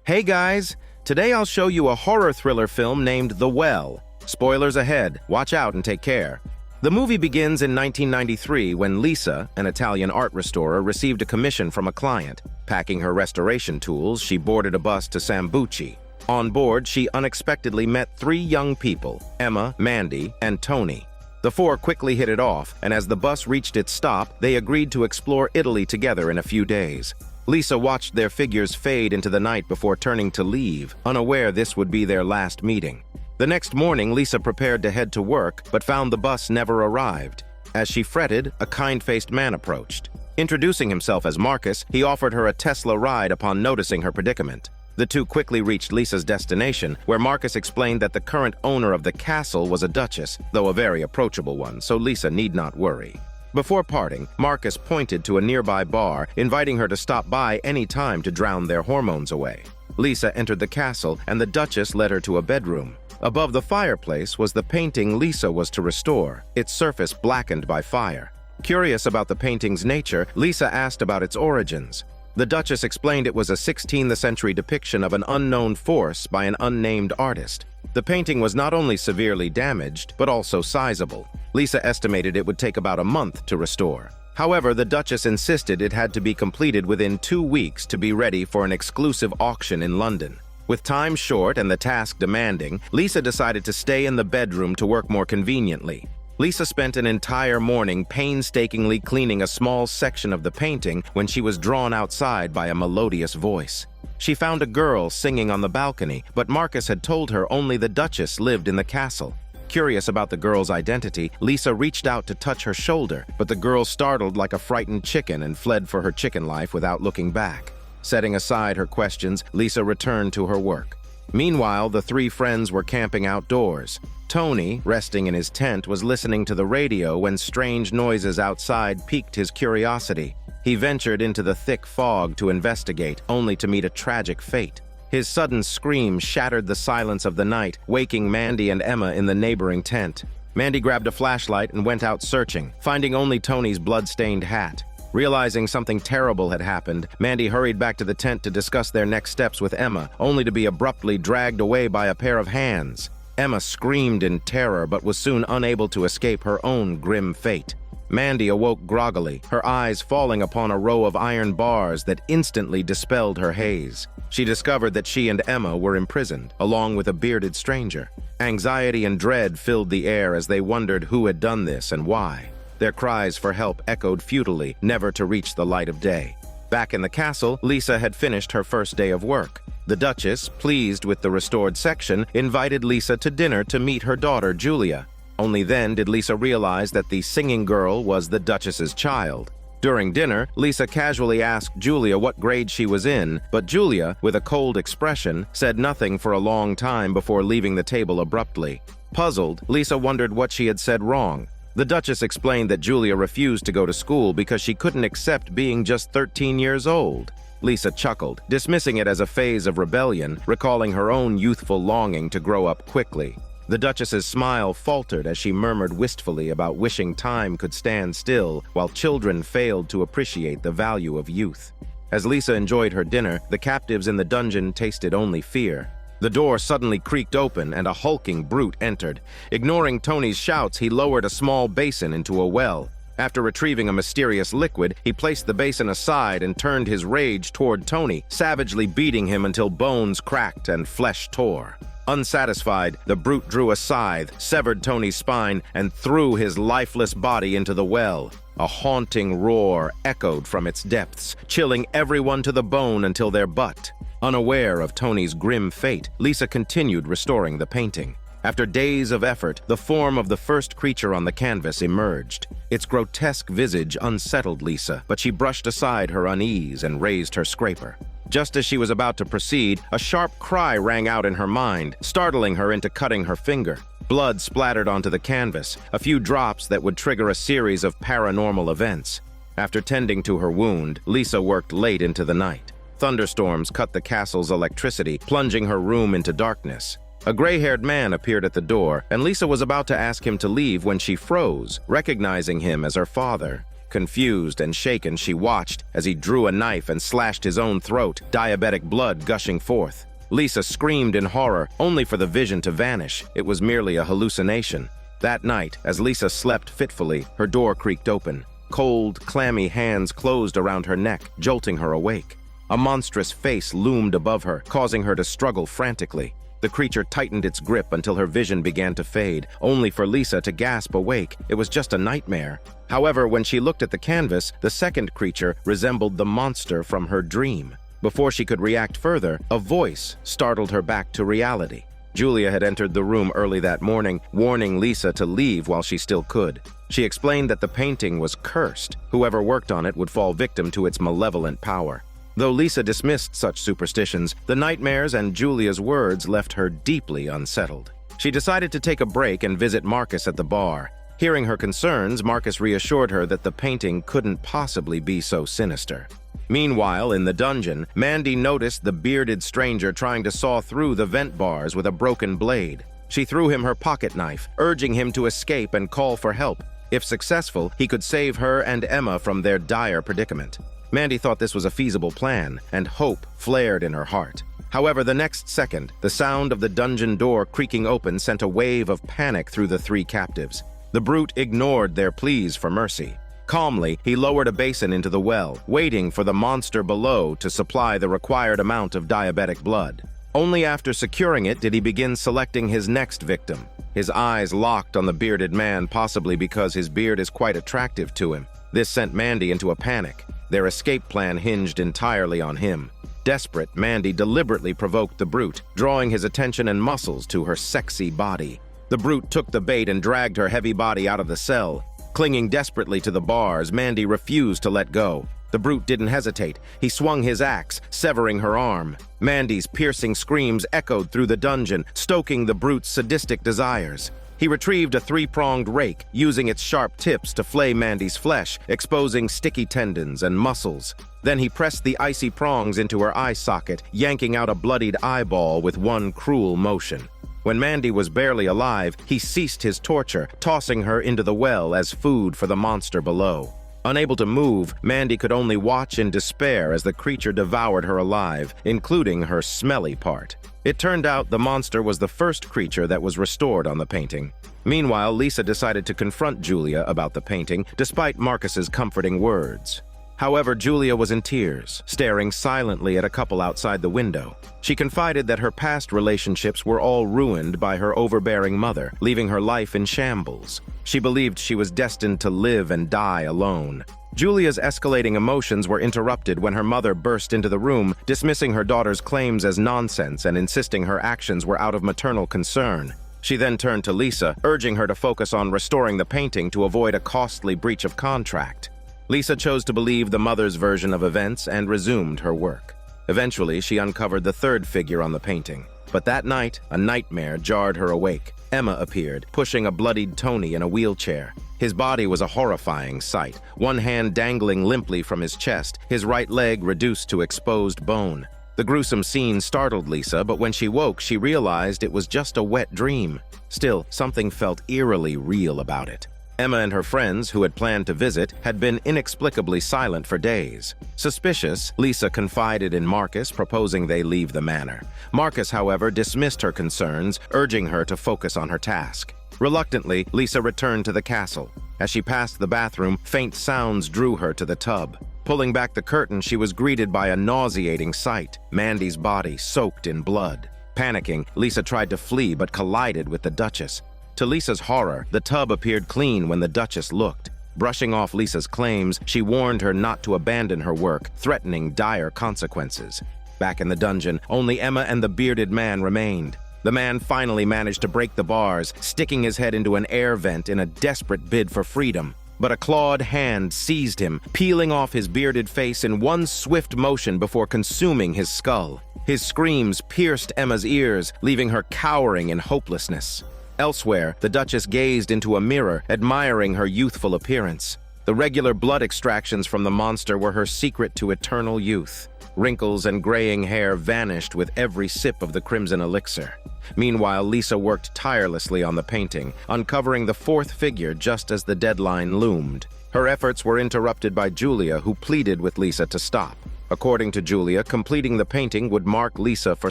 Hey guys, today I'll show you a horror thriller film named The Well. Spoilers ahead, watch out and take care. The movie begins in 1993 when Lisa, an Italian art restorer, received a commission from a client. Packing her restoration tools, she boarded a bus to Sambuci. On board, she unexpectedly met three young people, Emma, Mandy, and Tony. The four quickly hit it off, and as the bus reached its stop, they agreed to explore Italy together in a few days. Lisa watched their figures fade into the night before turning to leave, unaware this would be their last meeting. The next morning, Lisa prepared to head to work, but found the bus never arrived. As she fretted, a kind-faced man approached. Introducing himself as Marcus, he offered her a Tesla ride upon noticing her predicament. The two quickly reached Lisa's destination, where Marcus explained that the current owner of the castle was a duchess, though a very approachable one, so Lisa need not worry. Before parting, Marcus pointed to a nearby bar, inviting her to stop by any time to drown their hormones away. Lisa entered the castle, and the Duchess led her to a bedroom. Above the fireplace was the painting Lisa was to restore, its surface blackened by fire. Curious about the painting's nature, Lisa asked about its origins. The Duchess explained it was a 16th century depiction of an unknown force by an unnamed artist. The painting was not only severely damaged, but also sizable. Lisa estimated it would take about a month to restore. However, the Duchess insisted it had to be completed within 2 weeks to be ready for an exclusive auction in London. With time short and the task demanding, Lisa decided to stay in the bedroom to work more conveniently. Lisa spent an entire morning painstakingly cleaning a small section of the painting when she was drawn outside by a melodious voice. She found a girl singing on the balcony, but Marcus had told her only the Duchess lived in the castle. Curious about the girl's identity, Lisa reached out to touch her shoulder, but the girl startled like a frightened chicken and fled for her chicken life without looking back. Setting aside her questions, Lisa returned to her work. Meanwhile, the three friends were camping outdoors. Tony, resting in his tent, was listening to the radio when strange noises outside piqued his curiosity. He ventured into the thick fog to investigate, only to meet a tragic fate. His sudden scream shattered the silence of the night, waking Mandy and Emma in the neighboring tent. Mandy grabbed a flashlight and went out searching, finding only Tony's blood-stained hat. Realizing something terrible had happened, Mandy hurried back to the tent to discuss their next steps with Emma, only to be abruptly dragged away by a pair of hands. Emma screamed in terror but was soon unable to escape her own grim fate. Mandy awoke groggily, her eyes falling upon a row of iron bars that instantly dispelled her haze. She discovered that she and Emma were imprisoned, along with a bearded stranger. Anxiety and dread filled the air as they wondered who had done this and why. Their cries for help echoed futilely, never to reach the light of day. Back in the castle, Lisa had finished her first day of work. The Duchess, pleased with the restored section, invited Lisa to dinner to meet her daughter, Julia. Only then did Lisa realize that the singing girl was the Duchess's child. During dinner, Lisa casually asked Julia what grade she was in, but Julia, with a cold expression, said nothing for a long time before leaving the table abruptly. Puzzled, Lisa wondered what she had said wrong. The Duchess explained that Julia refused to go to school because she couldn't accept being just 13 years old. Lisa chuckled, dismissing it as a phase of rebellion, recalling her own youthful longing to grow up quickly. The Duchess's smile faltered as she murmured wistfully about wishing time could stand still while children failed to appreciate the value of youth. As Lisa enjoyed her dinner, the captives in the dungeon tasted only fear. The door suddenly creaked open and a hulking brute entered. Ignoring Tony's shouts, he lowered a small basin into a well. After retrieving a mysterious liquid, he placed the basin aside and turned his rage toward Tony, savagely beating him until bones cracked and flesh tore. Unsatisfied, the brute drew a scythe, severed Tony's spine, and threw his lifeless body into the well. A haunting roar echoed from its depths, chilling everyone to the bone until their butt. Unaware of Tony's grim fate, Lisa continued restoring the painting. After days of effort, the form of the first creature on the canvas emerged. Its grotesque visage unsettled Lisa, but she brushed aside her unease and raised her scraper. Just as she was about to proceed, a sharp cry rang out in her mind, startling her into cutting her finger. Blood splattered onto the canvas, a few drops that would trigger a series of paranormal events. After tending to her wound, Lisa worked late into the night. Thunderstorms cut the castle's electricity, plunging her room into darkness. A gray-haired man appeared at the door, and Lisa was about to ask him to leave when she froze, recognizing him as her father. Confused and shaken, she watched as he drew a knife and slashed his own throat, diabetic blood gushing forth. Lisa screamed in horror, only for the vision to vanish. It was merely a hallucination. That night, as Lisa slept fitfully, her door creaked open. Cold, clammy hands closed around her neck, jolting her awake. A monstrous face loomed above her, causing her to struggle frantically. The creature tightened its grip until her vision began to fade, only for Lisa to gasp awake. It was just a nightmare. However, when she looked at the canvas, the second creature resembled the monster from her dream. Before she could react further, a voice startled her back to reality. Julia had entered the room early that morning, warning Lisa to leave while she still could. She explained that the painting was cursed. Whoever worked on it would fall victim to its malevolent power. Though Lisa dismissed such superstitions, the nightmares and Julia's words left her deeply unsettled. She decided to take a break and visit Marcus at the bar. Hearing her concerns, Marcus reassured her that the painting couldn't possibly be so sinister. Meanwhile, in the dungeon, Mandy noticed the bearded stranger trying to saw through the vent bars with a broken blade. She threw him her pocket knife, urging him to escape and call for help. If successful, he could save her and Emma from their dire predicament. Mandy thought this was a feasible plan, and hope flared in her heart. However, the next second, the sound of the dungeon door creaking open sent a wave of panic through the three captives. The brute ignored their pleas for mercy. Calmly, he lowered a basin into the well, waiting for the monster below to supply the required amount of diabetic blood. Only after securing it did he begin selecting his next victim. His eyes locked on the bearded man, possibly because his beard is quite attractive to him. This sent Mandy into a panic. Their escape plan hinged entirely on him. Desperate, Mandy deliberately provoked the brute, drawing his attention and muscles to her sexy body. The brute took the bait and dragged her heavy body out of the cell. Clinging desperately to the bars, Mandy refused to let go. The brute didn't hesitate. He swung his axe, severing her arm. Mandy's piercing screams echoed through the dungeon, stoking the brute's sadistic desires. He retrieved a three-pronged rake, using its sharp tips to flay Mandy's flesh, exposing sticky tendons and muscles. Then he pressed the icy prongs into her eye socket, yanking out a bloodied eyeball with one cruel motion. When Mandy was barely alive, he ceased his torture, tossing her into the well as food for the monster below. Unable to move, Mandy could only watch in despair as the creature devoured her alive, including her smelly part. It turned out the monster was the first creature that was restored on the painting. Meanwhile, Lisa decided to confront Julia about the painting, despite Marcus's comforting words. However, Julia was in tears, staring silently at a couple outside the window. She confided that her past relationships were all ruined by her overbearing mother, leaving her life in shambles. She believed she was destined to live and die alone. Julia's escalating emotions were interrupted when her mother burst into the room, dismissing her daughter's claims as nonsense and insisting her actions were out of maternal concern. She then turned to Lisa, urging her to focus on restoring the painting to avoid a costly breach of contract. Lisa chose to believe the mother's version of events and resumed her work. Eventually, she uncovered the third figure on the painting. But that night, a nightmare jarred her awake. Emma appeared, pushing a bloodied Tony in a wheelchair. His body was a horrifying sight, one hand dangling limply from his chest, his right leg reduced to exposed bone. The gruesome scene startled Lisa, but when she woke, she realized it was just a wet dream. Still, something felt eerily real about it. Emma and her friends, who had planned to visit, had been inexplicably silent for days. Suspicious, Lisa confided in Marcus, proposing they leave the manor. Marcus, however, dismissed her concerns, urging her to focus on her task. Reluctantly, Lisa returned to the castle. As she passed the bathroom, faint sounds drew her to the tub. Pulling back the curtain, she was greeted by a nauseating sight, Mandy's body soaked in blood. Panicking, Lisa tried to flee but collided with the Duchess. To Lisa's horror, the tub appeared clean when the Duchess looked. Brushing off Lisa's claims, she warned her not to abandon her work, threatening dire consequences. Back in the dungeon, only Emma and the bearded man remained. The man finally managed to break the bars, sticking his head into an air vent in a desperate bid for freedom. But a clawed hand seized him, peeling off his bearded face in one swift motion before consuming his skull. His screams pierced Emma's ears, leaving her cowering in hopelessness. Elsewhere, the Duchess gazed into a mirror, admiring her youthful appearance. The The regular blood extractions from the monster were her secret to eternal youth. Wrinkles and graying hair vanished with every sip of the crimson elixir. Meanwhile, Lisa worked tirelessly on the painting, uncovering the fourth figure just as the deadline loomed. Her efforts were interrupted by Julia, who pleaded with Lisa to stop. According to Julia, completing the painting would mark Lisa for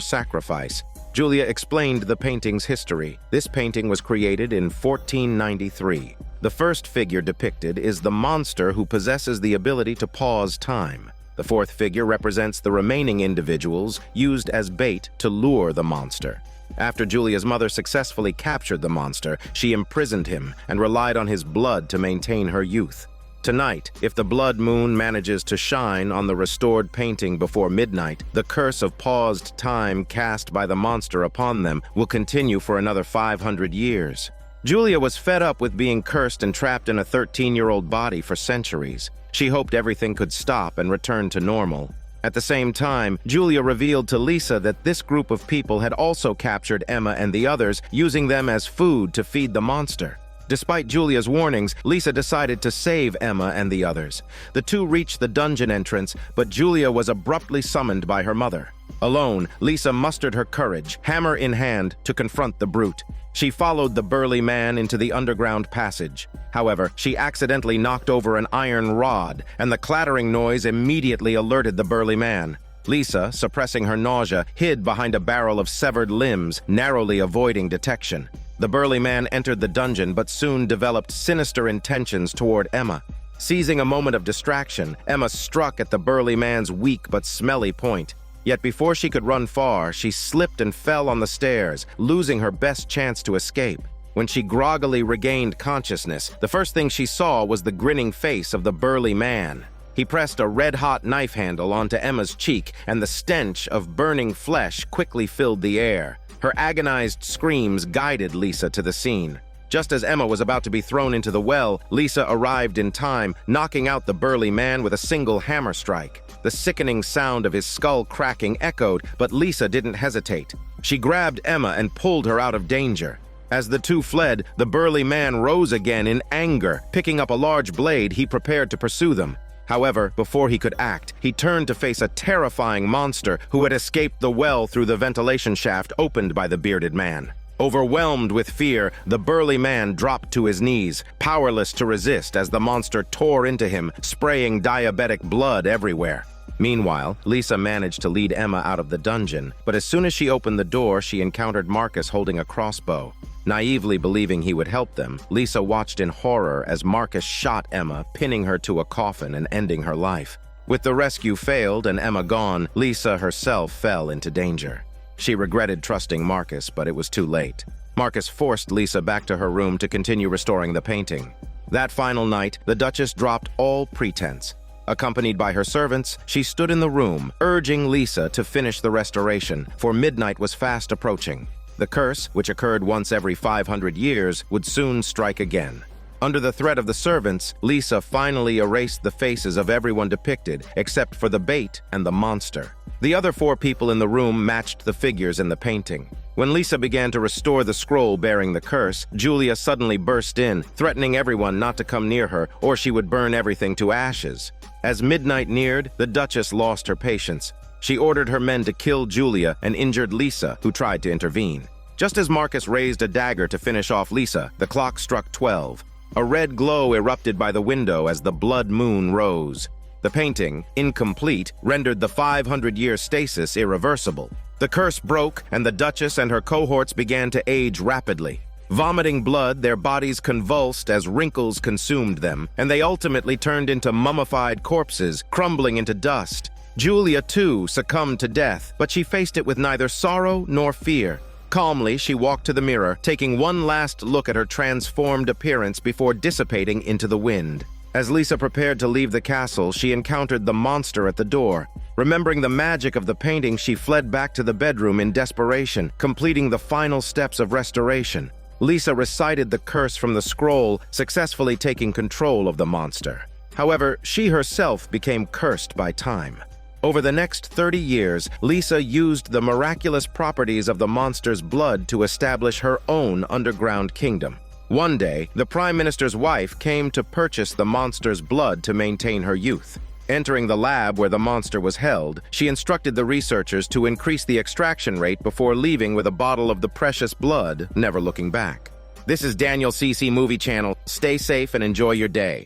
sacrifice. Julia explained the painting's history. This painting was created in 1493. The first figure depicted is the monster who possesses the ability to pause time. The fourth figure represents the remaining individuals used as bait to lure the monster. After Julia's mother successfully captured the monster, she imprisoned him and relied on his blood to maintain her youth. Tonight, if the blood moon manages to shine on the restored painting before midnight, the curse of paused time cast by the monster upon them will continue for another 500 years. Julia was fed up with being cursed and trapped in a 13-year-old body for centuries. She hoped everything could stop and return to normal. At the same time, Julia revealed to Lisa that this group of people had also captured Emma and the others, using them as food to feed the monster. Despite Julia's warnings, Lisa decided to save Emma and the others. The two reached the dungeon entrance, but Julia was abruptly summoned by her mother. Alone, Lisa mustered her courage, hammer in hand, to confront the brute. She followed the burly man into the underground passage. However, she accidentally knocked over an iron rod, and the clattering noise immediately alerted the burly man. Lisa, suppressing her nausea, hid behind a barrel of severed limbs, narrowly avoiding detection. The burly man entered the dungeon but soon developed sinister intentions toward Emma. Seizing a moment of distraction, Emma struck at the burly man's weak but smelly point. Yet before she could run far, she slipped and fell on the stairs, losing her best chance to escape. When she groggily regained consciousness, the first thing she saw was the grinning face of the burly man. He pressed a red-hot knife handle onto Emma's cheek, and the stench of burning flesh quickly filled the air. Her agonized screams guided Lisa to the scene. Just as Emma was about to be thrown into the well, Lisa arrived in time, knocking out the burly man with a single hammer strike. The sickening sound of his skull cracking echoed, but Lisa didn't hesitate. She grabbed Emma and pulled her out of danger. As the two fled, the burly man rose again in anger. Picking up a large blade, he prepared to pursue them. However, before he could act, he turned to face a terrifying monster who had escaped the well through the ventilation shaft opened by the bearded man. Overwhelmed with fear, the burly man dropped to his knees, powerless to resist as the monster tore into him, spraying diabetic blood everywhere. Meanwhile, Lisa managed to lead Emma out of the dungeon, but as soon as she opened the door, she encountered Marcus holding a crossbow. Naively believing he would help them, Lisa watched in horror as Marcus shot Emma, pinning her to a coffin and ending her life. With the rescue failed and Emma gone, Lisa herself fell into danger. She regretted trusting Marcus, but it was too late. Marcus forced Lisa back to her room to continue restoring the painting. That final night, the Duchess dropped all pretense. Accompanied by her servants, she stood in the room, urging Lisa to finish the restoration, for midnight was fast approaching. The curse, which occurred once every 500 years, would soon strike again. Under the threat of the servants, Lisa finally erased the faces of everyone depicted, except for the bait and the monster. The other 4 people in the room matched the figures in the painting. When Lisa began to restore the scroll bearing the curse, Julia suddenly burst in, threatening everyone not to come near her, or she would burn everything to ashes. As midnight neared, the Duchess lost her patience. She ordered her men to kill Julia and injured Lisa, who tried to intervene. Just as Marcus raised a dagger to finish off Lisa, the clock struck 12. A red glow erupted by the window as the blood moon rose. The painting, incomplete, rendered the 500-year stasis irreversible. The curse broke, and the Duchess and her cohorts began to age rapidly. Vomiting blood, their bodies convulsed as wrinkles consumed them, and they ultimately turned into mummified corpses, crumbling into dust. Julia, too, succumbed to death, but she faced it with neither sorrow nor fear. Calmly, she walked to the mirror, taking one last look at her transformed appearance before dissipating into the wind. As Lisa prepared to leave the castle, she encountered the monster at the door. Remembering the magic of the painting, she fled back to the bedroom in desperation, completing the final steps of restoration. Lisa recited the curse from the scroll, successfully taking control of the monster. However, she herself became cursed by time. Over the next 30 years, Lisa used the miraculous properties of the monster's blood to establish her own underground kingdom. One day, the Prime Minister's wife came to purchase the monster's blood to maintain her youth. Entering the lab where the monster was held, she instructed the researchers to increase the extraction rate before leaving with a bottle of the precious blood, never looking back. This is Daniel CC Movie Channel. Stay safe and enjoy your day.